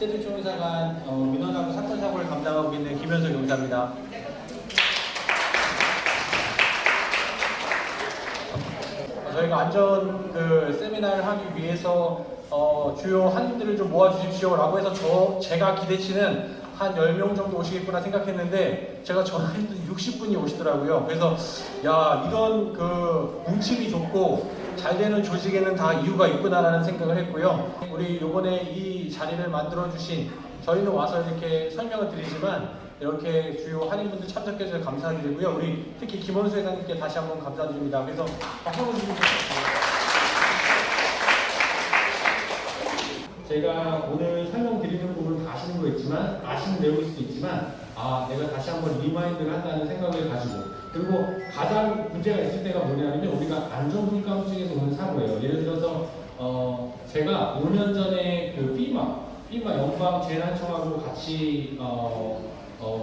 세종총사관 민원하고 사건 사고를 담당하고 있는 김현석 용사입니다. 저희가 안전 세미나를 하기 위해서 주요 한인들을 좀 모아주십시오라고 해서 제가 기대치는 한 10명 정도 오시겠구나 생각했는데 제가 전화했더니 60분이 오시더라고요. 그래서 야, 이런 뭉침이 좋고 잘 되는 조직에는 다 이유가 있구나라는 생각을 했고요. 우리 요번에 이 자리를 만들어 주신, 저희는 와서 이렇게 설명을 드리지만 이렇게 주요 한인분들 참석해 주셔서 감사드리고요. 우리 특히 김원수 회장님께 다시 한번 감사드립니다. 그래서 한번 제가 오늘 설명드리는 부분 다 아시는 거 있지만, 아시는 내용일 수도 있지만, 내가 다시 한번 리마인드를 한다는 생각을 가지고, 그리고 가장 문제가 있을 때가 뭐냐면 우리가 안전분감증에서 오는 사고예요. 예를 들어서 제가 5년 전에 FEMA 연방재난청하고 같이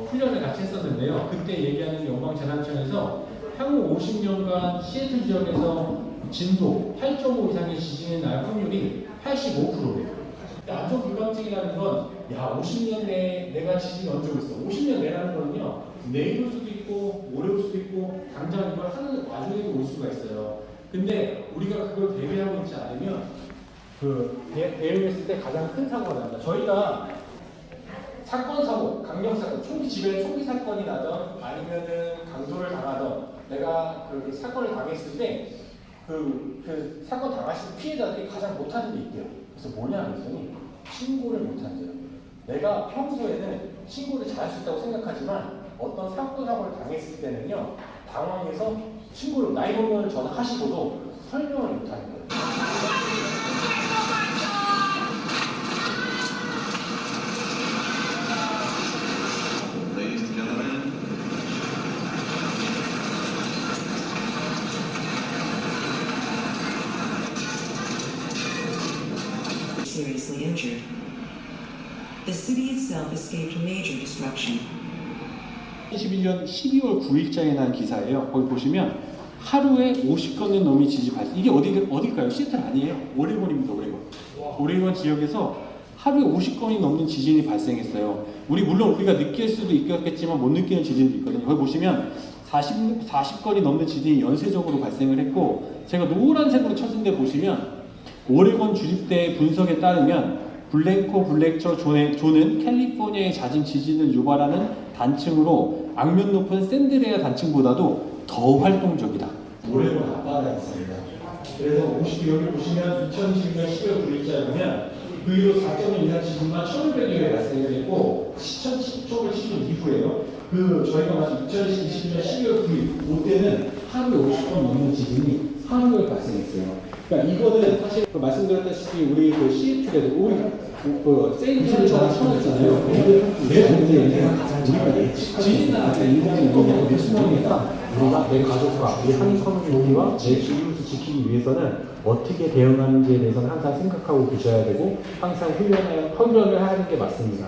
훈련을 같이 했었는데요. 그때 얘기하는 연방재난청에서 향후 50년간 시애틀 지역에서 진도 8.5 이상의 지진이 날 확률이 85%예요. 안전불감증이라는 건 50년 내에 내가 지진이 언제 오겠어. 50년 내라는 거는요, 내일 올 수도 있고 모레 올 수도 있고 당장 이걸 하는 와중에도 올 수가 있어요. 근데 우리가 그걸 대비하고 있지 않으면 대응했을 때 가장 큰 사고가 납니다. 저희가 사건 사고, 강력 사건, 집에 총기 사건이 나던 아니면은 강도를 당하던, 내가 사건을 당했을 때 사건 당하신 피해자들이 가장 못하는 게 있대요. 그래서 뭐냐 그랬더니 신고를 못한대요. 내가 평소에는 신고를 잘할 수 있다고 생각하지만 어떤 사건 사고를 당했을 때는요, 당황해서 신고를 911을 전화하시고도 설명을 못하는 거예요. Seriously injured. The city itself escaped major destruction. 2021년 12월 9일자에 난 기사예요. 거기 보시면 하루에 50건은 넘는 지진 발생. 이게 어딜까요? 시애틀 아니에요. 오레곤입니다. 오레곤 지역에서 하루에 50건이 넘는 지진이 발생했어요. 물론 우리가 느낄 수도 있겠지만 못 느끼는 지진도 있거든요. 거기 보시면 40건이 넘는 지진이 연쇄적으로 발생을 했고, 제가 노란색으로 쳐진 데 보시면 오레곤 주립대 분석에 따르면 블랭코 블랙처 존은 캘리포니아의 잦은 지진을 유발하는 단층으로 악명 높은 샌드레아 단층보다도 더 활동적이다. 오레곤 앞바다에 있습니다. 그래서 여기 보시면 2020년 12월 9일자에 보면 그 이후 4.1 이상 지진만 1,500여 개 발생을 했고, 시청을 치신 이후에요. 저희가 말씀 2020년 12월 9일 그때는 하루에 50건 넘는 지진이 하루에 발생했어요. 그러니까 이거는 사실 말씀드렸다시피 우리 시애틀에도 우리 세인트를 전화했잖아요. 우리가 지진이나 인간의 인간의 대수명이니까 우리가 내 가족과 우리 한인 커뮤니티와 내 지위를 지키기 위해서는 어떻게 대응하는지에 대해서는 항상 생각하고 계셔야 되고 항상 훈련을 하는 게 맞습니다.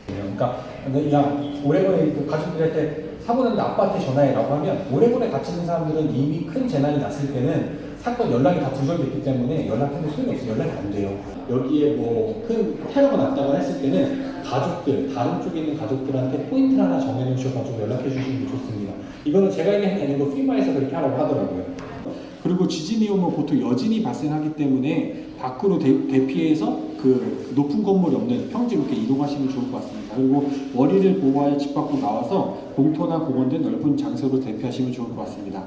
그러니까 그냥 오레곤에 가족들한테 사고 났는데 아빠한테 전화해라고 하면, 오레곤에 갇히는 사람들은 이미 큰 재난이 났을 때는 사건 연락이 다 두절됐기 때문에 연락해도 소용이 없어요. 연락이 안 돼요. 여기에 큰 테러가 났다고 했을 때는 가족들, 다른 쪽에 있는 가족들한테 포인트를 하나 정해놓으셔가지고 연락해 주시는 게 좋습니다. 이거는 제가 얘기한 게 아니고 FEMA에서 그렇게 하라고 하더라고요. 그리고 지진이 오면 보통 여진이 발생하기 때문에 밖으로 대피해서 높은 건물이 없는 평지 이렇게 이동하시면 좋을 것 같습니다. 그리고 머리를 보호하여 집 밖으로 나와서 공터나 공원 등 넓은 장소로 대피하시면 좋을 것 같습니다.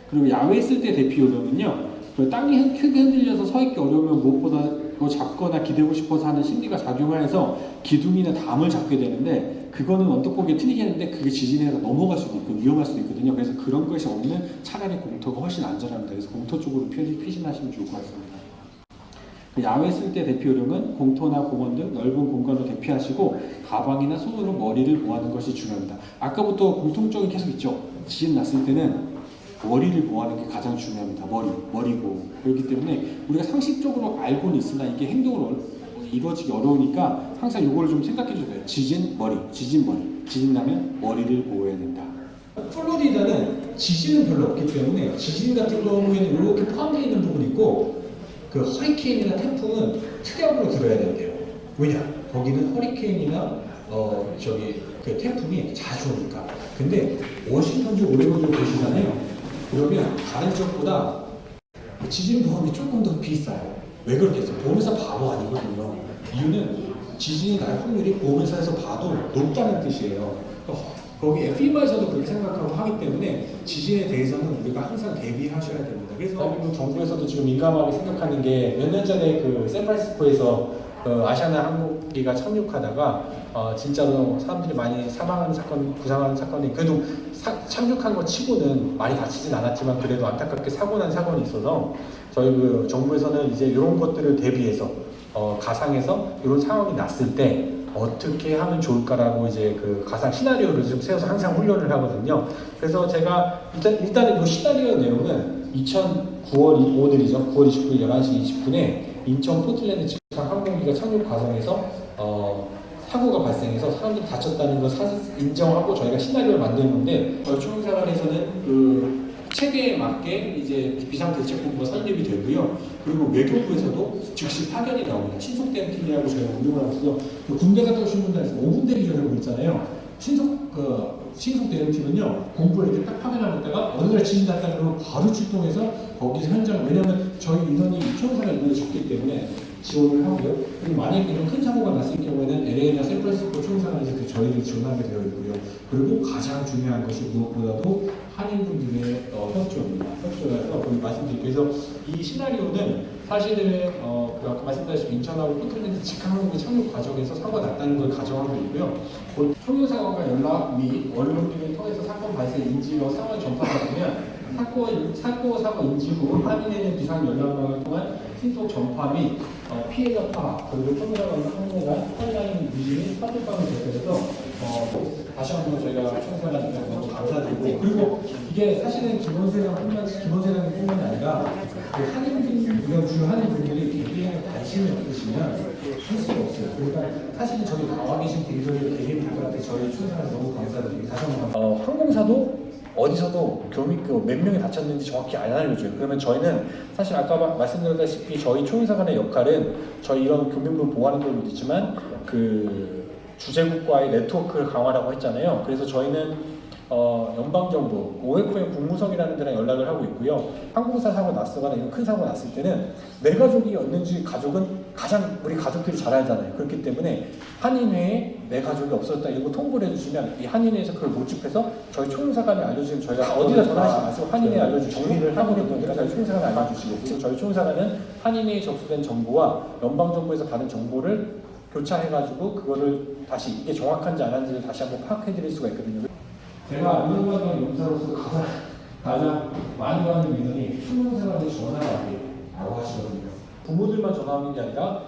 그리고 야외에 있을 때 대피 요령은요, 땅이 크게 흔들려서 서 있기 어려우면 무엇보다 잡거나 기대고 싶어서 하는 심리가 작용하여서 기둥이나 담을 잡게 되는데, 그거는 언뜻 보기에 틀리겠는데 그게 지진에 넘어갈 수도 있고 위험할 수도 있거든요. 그래서 그런 것이 없는 차라리 공터가 훨씬 안전합니다. 그래서 공터 쪽으로 피신하시면 좋을 것 같습니다. 야외에 있을 때 대피 요령은 공터나 공원 등 넓은 공간으로 대피하시고 가방이나 손으로 머리를 보호하는 것이 중요합니다. 아까부터 공통점이 계속 있죠. 지진 났을 때는 머리를 보호하는 게 가장 중요합니다. 머리 보호. 그렇기 때문에 우리가 상식적으로 알고는 있으나 이게 행동으로 이루어지기 어려우니까 항상 이거를 좀 생각해 주세요. 지진 머리. 지진 나면 머리를 보호해야 된다. 플로리다는 지진은 별로 없기 때문에 지진 같은 경우에는 이렇게 포함되어 있는 부분이 있고, 허리케인이나 태풍은 특약으로 들어야 된대요. 왜냐? 거기는 허리케인이나 그 태풍이 자주 오니까. 근데 워싱턴주 오레곤주 보시잖아요. 그러면 다른 쪽보다 지진 보험이 조금 더 비싸요. 왜 그렇겠어요? 보험회사 바보 아니거든요. 이유는 지진이 날 확률이 보험회사에서 봐도 높다는 뜻이에요. 거기 FEMA에서도 그렇게 생각하고 하기 때문에 지진에 대해서는 우리가 항상 대비하셔야 됩니다. 그래서 대한민국 정부에서도 지금 민감하게 생각하는 게 몇 년 전에 그 샌프란시스코에서 아시아나 항공기가 착륙하다가 진짜로 사람들이 많이 사망하는 사건, 부상하는 사건이 그래도 착륙한 것 치고는 많이 다치진 않았지만 그래도 안타깝게 사고 난 사건이 있어서 저희 그 정부에서는 이제 이런 것들을 대비해서 가상에서 이런 상황이 났을 때 어떻게 하면 좋을까라고 이제 그 가상 시나리오를 좀 세워서 항상 훈련을 하거든요. 그래서 제가 일단은 이 시나리오 내용은 2009월 오늘이죠. 9월 29일 11시 20분에 인천 포틀랜드 직항 항공기가 착륙 과정에서 사고가 발생해서 사람들이 다쳤다는 걸 인정하고 저희가 시나리오를 만드는데 초용사관에서는 그 체계에 맞게 이제 비상대책본부가 설립이 되고요. 그리고 외교부에서도 즉시 파견이 나옵니다. 신속대응 팀이라고 저희가 운영을 하고요. 군대 갔다 오신 분들에서 5분 대기라고 있잖아요. 신속대응팀은요, 본부에 이렇게 딱 파견하고 있다가 어느 날 지진 났다 그러면 바로 출동해서 거기서 현장, 왜냐면 저희 인원이 초용사가 인원이 적기 때문에 지원을 하고요. 그리고 만약에 이런 큰 사고가 났을 경우에는 LA나 샌프란시스코 초용사관에서 저희를 지원하게 되어 있고요. 그리고 가장 중요한 것이 무엇보다도 한인분들의 협조입니다. 협조라서 말씀드릴게요. 그래서 이 시나리오는 사실은 그 아까 말씀드렸다시피 인천하고 포틀랜드 직항항공기 착륙 과정에서 사고가 났다는 걸 가정하고 있고요. 곧 총유사관과 연락 및 언론들을 통해서 사건 발생 인지로 상황 전파가 되면 사고 인지 후 확인되는 비상 연락망을 통한 신속 전파 및 피해자 파악, 그리고 총유사관과 항공간 혼란 유지 및 파트방을 제공해서 다시 한번 저희가 총사관님께 너무 감사드리고, 그리고 이게 사실은 기본세상뿐만이 아니라 그 한인분들, 주요 한인분들이 개개인의 관심이 없으시면 할 수가 없어요. 그러니까 사실은 저기 나와 계신 분들 개개인분들한테 저희 총사관 너무 감사드리고 다시 한번 항공사도 어디서도 몇 명이 다쳤는지 정확히 안 알려줘요. 그러면 저희는 사실 아까 말씀드렸다시피 저희 총사관의 역할은 저희 이런 교민들 보호하는 것도 있지만 그 주재국과의 네트워크를 강화라고 했잖아요. 그래서 저희는 연방정부, OFM 국무성이라는 데랑 연락을 하고 있고요. 항공사 사고 났거나 이런 큰 사고 났을 때는 내 가족이었는지 가족은 가장 우리 가족들이 잘 알잖아요. 그렇기 때문에 한인회에 내 가족이 없었다 이런 거 통보를 해주시면 이 한인회에서 그걸 모집해서 저희 총사관에 알려주시면 저희가 어디다 전화하지 마시고 한인회에 알려주시고 정리를 하고 있는 저희 총사관에 알려주시고, 그래서 저희 총사관은 한인회에 접수된 정보와 연방정부에서 받은 정보를 교차해가지고 그거를 다시 이게 정확한지 안 한지를 다시 한번 파악해드릴 수가 있거든요. 제가 운영관광 용사로서 가장 많이 받는 민원이 총무사관에 전화라고 하시거든요. 부모들만 전화하는 게 아니라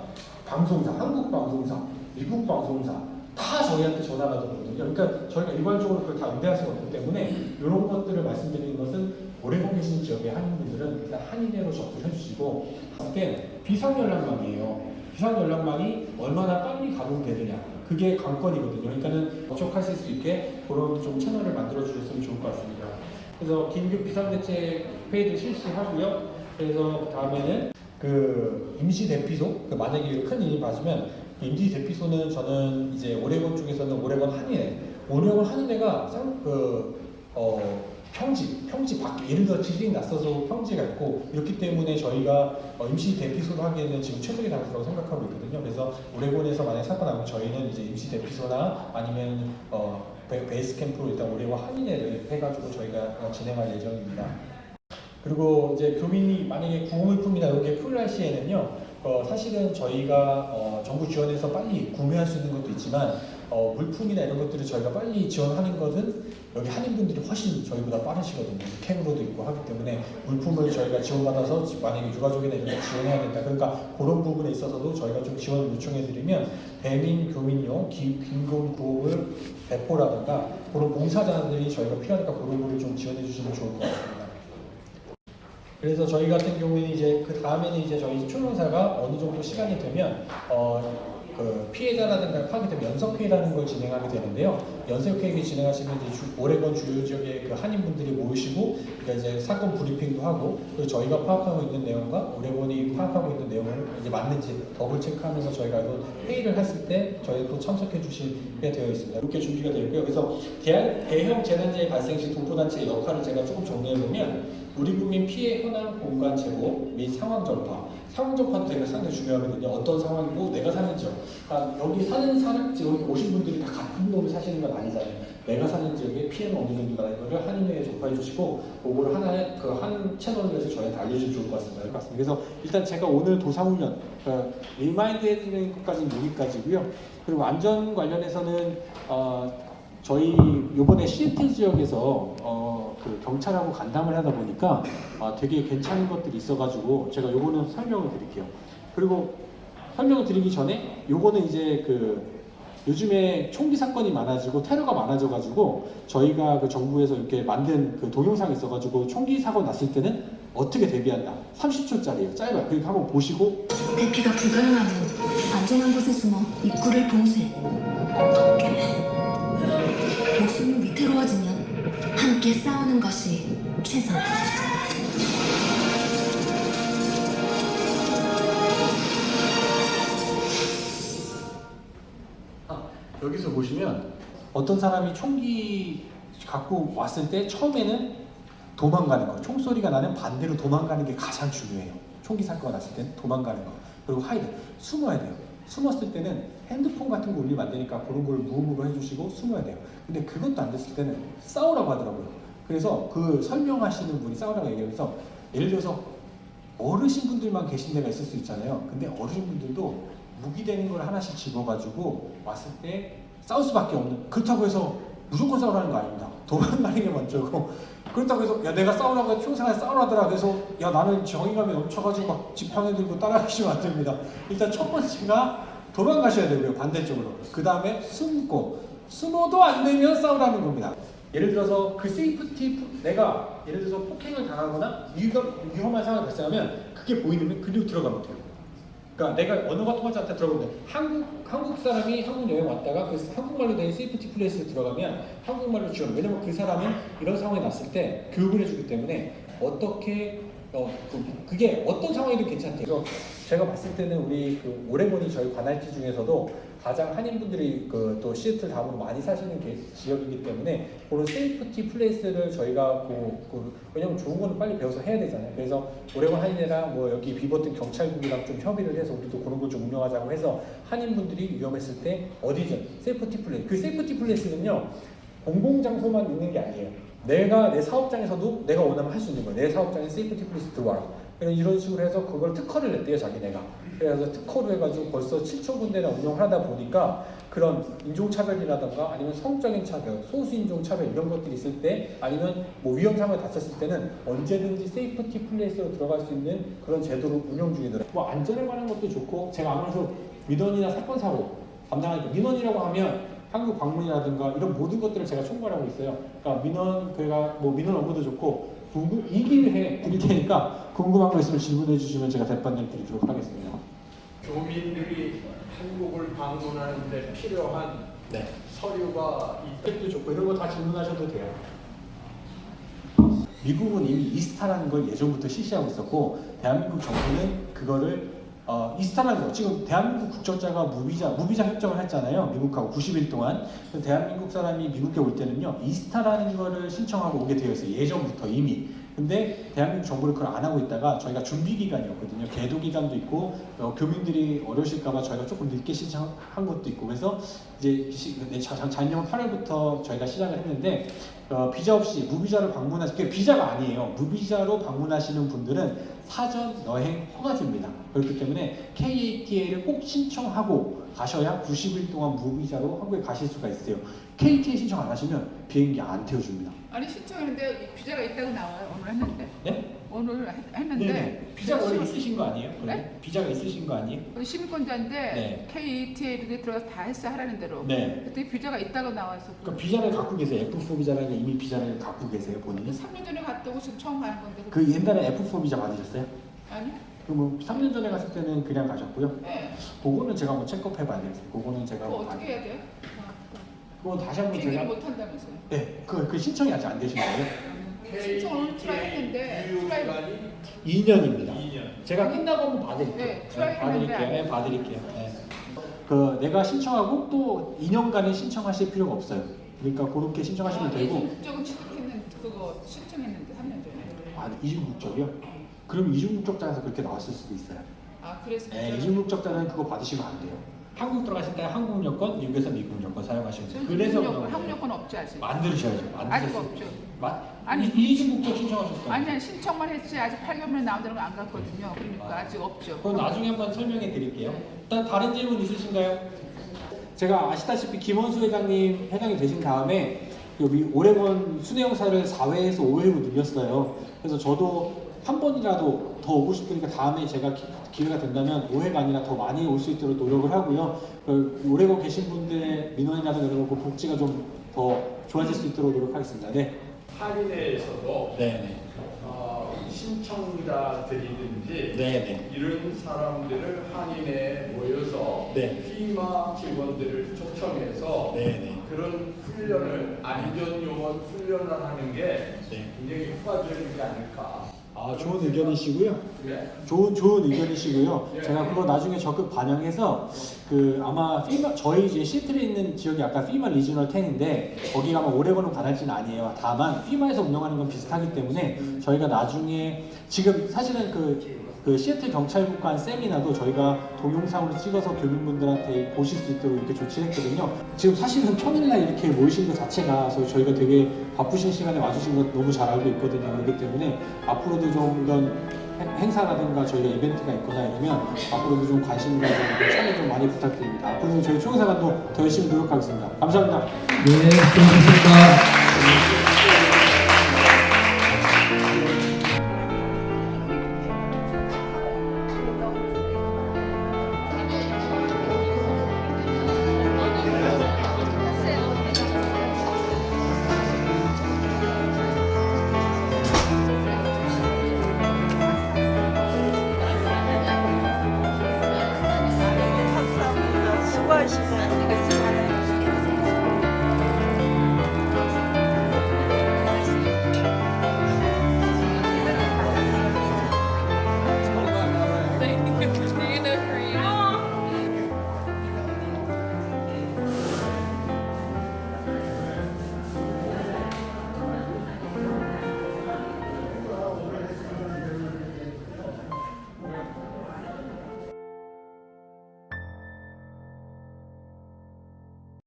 방송사, 한국 방송사, 미국 방송사 다 저희한테 전화가 들어오거든요. 그러니까 저희가 일괄적으로 그걸 다 응대할 수가 없기 때문에 이런 것들을 말씀드리는 것은 오래건 계신 지역의 한인분들은 일단 한인회로 접수를 해주시고, 그때 비상연락망이에요. 비상연락망이 얼마나 빨리 가동되느냐, 그게 관건이거든요. 그러니까는 접촉하실 수 있게 그런 좀 채널을 만들어 주셨으면 좋을 것 같습니다. 그래서 긴급 비상대책 회의를 실시하고요. 그래서 그 다음에는 그 임시 대피소, 만약에 큰 일이 맞으면 임시 대피소는 저는 이제 오레곤 쪽에서는 오레곤 한인회가 평지 밖에, 예를 들어 지진이 났어서 평지가 있고 이렇기 때문에 저희가 임시 대피소를 하기에는 지금 최적의 장소라고 생각하고 있거든요. 그래서 오레곤에서 만약 사건 나면 저희는 이제 임시 대피소나 아니면 베이스 캠프로 일단 오레곤 한인회를 해가지고 저희가 진행할 예정입니다. 그리고 이제 교민이 만약에 구호물품이나 이런 게 풀릴 시에는요, 사실은 저희가 정부 지원에서 빨리 구매할 수 있는 것도 있지만 물품이나 이런 것들을 저희가 빨리 지원하는 것은 여기 한인분들이 훨씬 저희보다 빠르시거든요. 캔으로도 있고 하기 때문에 물품을 저희가 지원받아서 만약에 유가족이나 이런 거 지원해야 된다, 그러니까 그런 부분에 있어서도 저희가 좀 지원을 요청해드리면 대민 교민용 빈곤 구호물 배포라든가 그런 봉사자들이 저희가 필요하니까 그런 거를 좀 지원해 주시면 좋을 것 같습니다. 그래서 저희 같은 경우에는 이제 그 다음에는 이제 저희 총용사가 어느 정도 시간이 되면 그 피해자라든가 파악이 되면 연석회의라는 걸 진행하게 되는데요. 연석회의 진행하시면 이제 오레곤 주요 지역의 그 한인분들이 모이시고 그러니까 이제 사건 브리핑도 하고 그리고 저희가 파악하고 있는 내용과 오레곤이 파악하고 있는 내용을 이제 맞는지 더블 체크하면서 저희가 또 회의를 했을 때 저희 또 참석해 주시게 되어 있습니다. 이렇게 준비가 되어 있고요. 그래서 대형 재난재해 발생 시 동포단체의 역할을 제가 조금 정리해 보면 우리 국민 피해 현황 공간 제보 및 상황 전파. 상황 전파도 되게 상당히 중요하거든요. 어떤 상황이고 내가 사는 지역. 그러니까 여기 사는 사람, 여기 오신 분들이 다 같은 동네 사시는 건 아니잖아요. 내가 사는 지역에 피해는 어느 정도가 이거를 한인회에 전파해 주시고 그거를 하나의 그 한 채널을 해서 저희한테 알려주면 좋을 것 같습니다. 그래서 일단 제가 오늘 도사훈련 리마인드 해드리는 것까지는 여기까지고요. 그리고 안전 관련해서는 저희 이번에 시애틀 지역에서 그 경찰하고 간담을 하다 보니까 되게 괜찮은 것들이 있어가지고 제가 요거는 설명을 드릴게요. 그리고 설명을 드리기 전에 요거는 이제 그 요즘에 총기 사건이 많아지고 테러가 많아져가지고 저희가 그 정부에서 이렇게 만든 그 동영상이 있어가지고 총기 사고 났을 때는 어떻게 대비한다. 30초짜리예요. 짧아요. 그러니까 한번 보시고. 대피가 불가능하면 안전한 곳에 숨어 입구를 봉쇄. 어떻게? 목숨이 위태로워지면 함께 싸우는 것이 최선. 여기서 보시면 어떤 사람이 총기 갖고 왔을 때 처음에는 도망가는 거, 총소리가 나는 반대로 도망가는 게 가장 중요해요. 총기 사건가 났을 때는 도망가는 거. 그리고 하이드, 숨어야 돼요. 숨었을 때는 핸드폰 같은 거 올리면 안 되니까 그런 걸 무음으로 해주시고 숨어야 돼요. 근데 그것도 안 됐을 때는 싸우라고 하더라고요. 그래서 그 설명하시는 분이 싸우라고 얘기하면서 예를 들어서 어르신분들만 계신 데가 있을 수 있잖아요. 근데 어르신분들도 무기되는 걸 하나씩 집어가지고 왔을 때 싸울 수밖에 없는, 그렇다고 해서 무조건 싸우라는 거 아닙니다. 도망가는 게 먼저고, 그렇다고 해서 야 내가 싸우라고 해서 평생에 싸우라더라 그래서 야 나는 정의감에 넘쳐가지고 막 지팡이 들고 따라가시면 안 됩니다. 일단 첫 번째가 도망가셔야 되고요. 반대쪽으로. 그 다음에 숨어도 안 되면 싸우라는 겁니다. 예를 들어서 그 세이프티, 내가 예를 들어서 폭행을 당하거나 위험한 상황이 발생하면 그게 보이면 그리고 들어가면 돼요. 그러니까 내가 언어가 통하지 않다 들어가면 돼. 한국 사람이 한국 여행 왔다가 그 한국말로 된 세이프티 플레이스에 들어가면 한국말로 지원. 왜냐면 그 사람은 이런 상황이 났을 때 교육을 해주기 때문에 어떻게 그게 어떤 상황이든 괜찮대요. 그래서 제가 봤을 때는 우리 그 오레곤이 저희 관할지 중에서도 가장 한인분들이 그 또 시애틀 다음으로 많이 사시는 지역이기 때문에 그런 세이프티 플레이스를 저희가 왜냐면 좋은 거는 빨리 배워서 해야 되잖아요. 그래서 오레곤 한인회랑 뭐 여기 비버튼 경찰국이랑 좀 협의를 해서 우리도 그런 걸 좀 운영하자고 해서 한인분들이 위험했을 때 어디든 세이프티 플레이스, 그 세이프티 플레이스는요 공공장소만 있는 게 아니에요. 내가 내 사업장에서도 내가 원하면 할 수 있는 거예요. 내 사업장에 세이프티 플레이스 들어와라. 이런 식으로 해서 그걸 특허를 냈대요, 자기네가. 그래서 특허로 해가지고 벌써 7천 군데나 운영을 하다 보니까 그런 인종차별이라던가 아니면 성적인 차별, 소수인종 차별 이런 것들이 있을 때 아니면 뭐 위험 상황에 닥쳤을 때는 언제든지 세이프티 플레이스로 들어갈 수 있는 그런 제도를 운영 중이더라고요. 뭐 안전에 관한 것도 좋고 제가 아무래도 민원이나 사건 사고 담당하니까 민원이라고 하면 한국 방문이라든가 이런 모든 것들을 제가 총괄하고 있어요. 그러니까 민원 업무도 좋고 이기를 해 드릴 테니까 궁금한 거 있으면 질문해 주시면 제가 답변을 드리도록 하겠습니다. 교민들이 한국을 방문하는데 필요한 서류가 도 좋고 이런 거 다 질문하셔도 돼요. 미국은 이미 이스타라는 걸 예전부터 실시하고 있었고 대한민국 정부는 그거를 이스타라는 거 지금 대한민국 국적자가 무비자 협정을 했잖아요. 미국하고 90일 동안. 대한민국 사람이 미국에 올 때는요 이스타라는 거를 신청하고 오게 되어 있어요. 예전부터 이미. 근데 대한민국 정부는 그걸 안 하고 있다가 저희가 준비 기간이었거든요. 계도 기간도 있고 교민들이 어려우실까봐 저희가 조금 늦게 신청한 것도 있고 그래서 이제 작년 8월부터 저희가 시작을 했는데 비자 없이 무비자로 그게 비자가 아니에요. 무비자로 방문하시는 분들은 사전 여행 허가제입니다. 그렇기 때문에 KATA를 꼭 신청하고 가셔야 90일 동안 무비자로 한국에 가실 수가 있어요. KTA 신청 안 하시면 비행기 안 태워줍니다. 아니 신청했는데 비자가 있다고 나와요. 오늘 했는데. 네? 오늘 했는데. 네. 비자가 원래 있으신 거 아니에요? 네? 비자가 있으신 거 아니에요? 시민권자인데 네. KATA에 들어가서 다 했어 하라는 대로. 네. 그때 비자가 있다고 나와서. 그러니까 비자를 갖고 계세요. F4 비자라는 게 이미 비자를 갖고 계세요, 본인이? 3년 전에 갔다 오고 지금 처음 가는 건데. 그 옛날에 F4 비자 받으셨어요? 아니? 그럼 3년 전에 갔을 때는 그냥 가셨고요. 네. 그거는 제가 한번 체크해 봐야 되겠어요. 그거는 제가 그거 어떻게 해야 돼요? 그건 다시 한번 얘기를 제가 못 한다면서요? 네, 그 신청이 아직 안 되신 거예요? 신청을 트라이 했는데 유효 트라이 기간이 2년입니다. 2년. 제가 끝나고 한번 봐드릴게요. 네, 트라이 했는데 봐드릴게요. 안 네, 봐드릴게요. 네. 그 내가 신청하고 또 2년간은 신청하실 필요가 없어요. 그러니까 그렇게 신청하시면 되고. 이중 취득했는 그거 신청했는데 3년 전에. 아, 이중 국적이요? 그럼 이중 국적자에서 그렇게 나왔을 수도 있어요. 아 그래서 네, 이중 국적자는 그거 받으시면 안 돼요. 한국 들어가실 때 한국 여권, 미국에서 미국 여권 사용하시면 돼요. 그래서 한국 여권 없지 아직. 만드셔야죠. 아직 없죠. 아니, 이중 국적 신청하셨어요. 아니 신청만 했지 아직 8개월에 나온다는 거 안 갔거든요. 그러니까 아직 없죠. 그건 나중에 한번 설명해 드릴게요. 일단 다른 질문 있으신가요? 제가 아시다시피 김원수 회장님 회장이 되신 다음에 여기 오레곤 순회용사를 4회에서 5회로 늘렸어요. 그래서 저도 한 번이라도 더 오고 싶으니까 다음에 제가 기회가 된다면 5회가 아니라 더 많이 올 수 있도록 노력을 하고요. 오레곤 계신 분들의 민원이라든가 이런 거 복지가 좀 더 좋아질 수 있도록 노력하겠습니다. 네. 한인회에서도 네네. 신청자들이든지 네네. 이런 사람들을 한인회에 모여서 네. 피마 직원들을 초청해서 네네. 그런 훈련을 안전요원 훈련을 하는 게 네. 굉장히 효과적이지 않을까. 아, 좋은 의견이시고요. 네. 좋은 의견이시고요. 예. 제가 그거 나중에 적극 반영해서 그 아마 피마 저희 이제 시애틀에 있는 지역이 아까 피마 리지널 10인데 거기가 아마 오레곤은 관할지는 아니에요. 다만 피마에서 운영하는 건 비슷하기 때문에 저희가 나중에 지금 사실은 그 시애틀 경찰국과 한 세미나도 저희가 동영상으로 찍어서 교민분들한테 보실 수 있도록 이렇게 조치했거든요. 지금 사실은 평일날 이렇게 모이신 것 자체가 저희가 되게 바쁘신 시간에 와주신 것 너무 잘 알고 있거든요. 그렇기 때문에 앞으로도 좀 이런 행사라든가 저희가 이벤트가 있거나 이러면 앞으로도 좀 관심과 참여 좀 많이 부탁드립니다. 앞으로는 저희 총회사관도 더 열심히 노력하겠습니다. 감사합니다. 네, 수고하셨습니다. 수고하셨습니다.